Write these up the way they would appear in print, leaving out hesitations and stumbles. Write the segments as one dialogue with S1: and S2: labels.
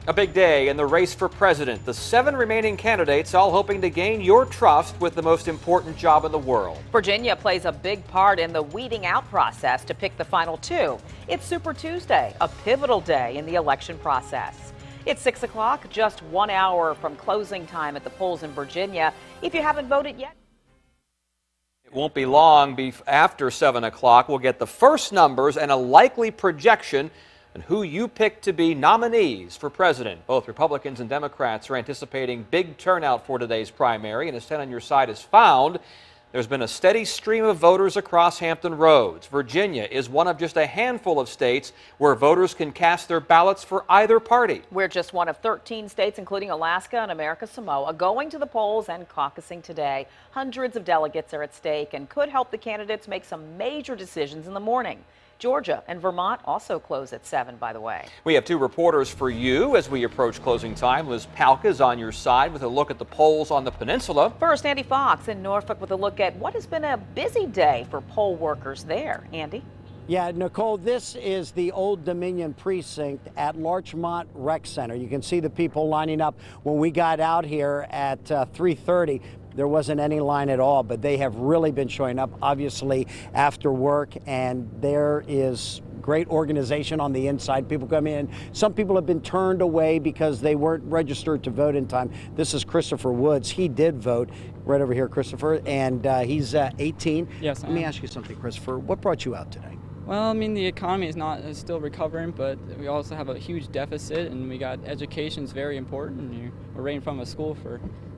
S1: A big day in the race for president. The 7 remaining candidates all hoping to gain your trust with the most important job in the world.
S2: Virginia plays a big part in the weeding out process to pick the final 2. It's Super Tuesday, a pivotal day in the election process. It's 6 o'clock, just 1 hour from closing time at the polls in Virginia. If you haven't voted yet,
S1: it won't be long after 7 o'clock. We'll get the first numbers and a likely projection and who you pick to be nominees for president. Both Republicans and Democrats are anticipating big turnout for today's primary, and as 10 on your side is found, there's been a steady stream of voters across Hampton Roads. Virginia is one of just a handful of states where voters can cast their ballots for either party.
S2: We're just one of 13 states, including Alaska and American Samoa, going to the polls and caucusing today. Hundreds of delegates are at stake and could help the candidates make some major decisions in the morning. Georgia and Vermont also close at 7, by the way.
S1: We have 2 reporters for you as we approach closing time. Liz Palka is on your side with a look at the polls on the peninsula.
S2: First, Andy Fox in Norfolk with a look at what has been a busy day for poll workers there. Andy?
S3: Yeah, Nicole, this is the Old Dominion precinct at Larchmont Rec Center. You can see the people lining up. When we got out here at 3:30, there wasn't any line at all, but they have really been showing up, obviously, after work, and there is great organization on the inside. People come in. Some people have been turned away because they weren't registered to vote in time. This is Christopher Woods. He did vote right over here, Christopher, and he's 18.
S4: Yes,
S3: Let me ask you something, Christopher. What brought you out today?
S4: Well, I mean, the economy is still recovering, but we also have a huge deficit, and we got education's very important. We're right in front of a school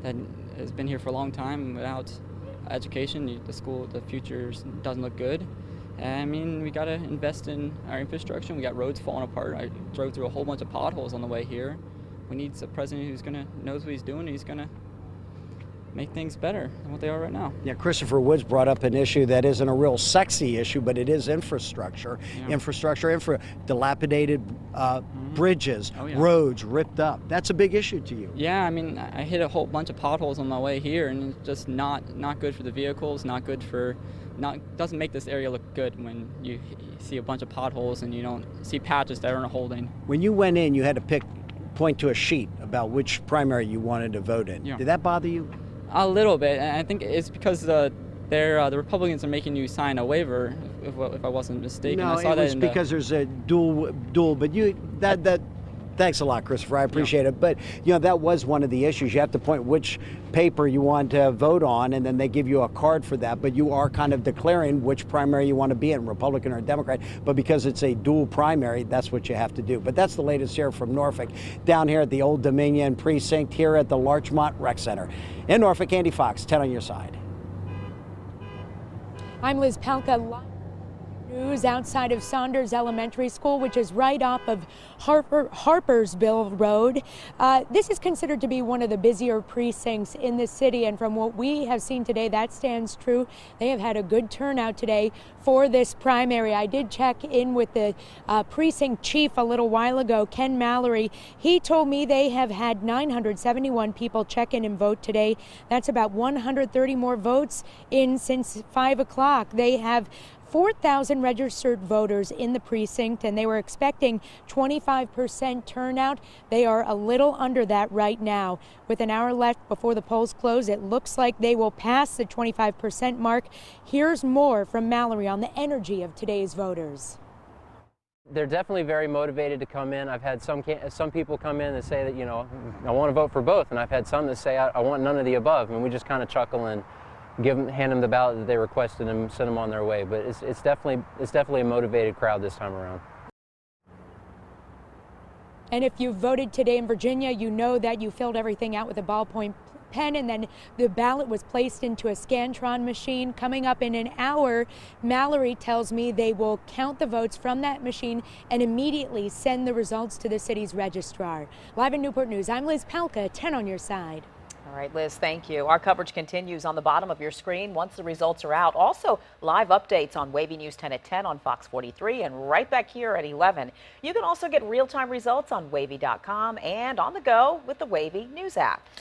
S4: that has been here for a long time. Without education, the future doesn't look good. And, I mean, we got to invest in our infrastructure. We got roads falling apart. I drove through a whole bunch of potholes on the way here. We need a president who's knows what he's doing. He's gonna make things better than what they are right now.
S3: Yeah, Christopher Woods brought up an issue that isn't a real sexy issue, but it is infrastructure. Yeah. Dilapidated bridges, roads ripped up. That's a big issue to you.
S4: Yeah, I mean, I hit a whole bunch of potholes on my way here, and it's just not good for the vehicles, doesn't make this area look good when you see a bunch of potholes and you don't see patches that aren't holding.
S3: When you went in, you had to point to a sheet about which primary you wanted to vote in. Yeah. Did that bother you?
S4: A little bit, and I think it's because the Republicans are making you sign a waiver, if I wasn't mistaken.
S3: No, it was because there's a dual. But thanks a lot, Christopher. I appreciate it. But that was one of the issues. You have to point which paper you want to vote on, and then they give you a card for that. But you are kind of declaring which primary you want to be in, Republican or Democrat. But because it's a dual primary, that's what you have to do. But that's the latest here from Norfolk, down here at the Old Dominion precinct, here at the Larchmont Rec Center. In Norfolk, Andy Fox, 10 on your side.
S5: I'm Liz Palka. News outside of Saunders Elementary School, which is right off of Harpersville Road. This is considered to be one of the busier precincts in the city, and from what we have seen today, that stands true. They have had a good turnout today for this primary. I did check in with the precinct chief a little while ago, Ken Mallory. He told me they have had 971 people check in and vote today. That's about 130 more votes in since 5 o'clock. They have 4,000 registered voters in the precinct, and they were expecting 25% turnout. They are a little under that right now. With an hour left before the polls close, it looks like they will pass the 25% mark. Here's more from Mallory on the energy of today's voters.
S6: They're definitely very motivated to come in. I've had some people come in and say that, I want to vote for both, and I've had some that say I want none of the above, and we just kind of chuckle and hand them the ballot that they requested and send them on their way. But it's definitely a motivated crowd this time around.
S5: And if you voted today in Virginia, you know that you filled everything out with a ballpoint pen, and then the ballot was placed into a Scantron machine. Coming up in an hour, Mallory tells me they will count the votes from that machine and immediately send the results to the city's registrar. Live in Newport News, I'm Liz Palka, 10 on your side.
S2: All right, Liz, thank you. Our coverage continues on the bottom of your screen once the results are out. Also, live updates on Wavy News 10 at 10 on Fox 43 and right back here at 11. You can also get real-time results on wavy.com and on the go with the Wavy News app.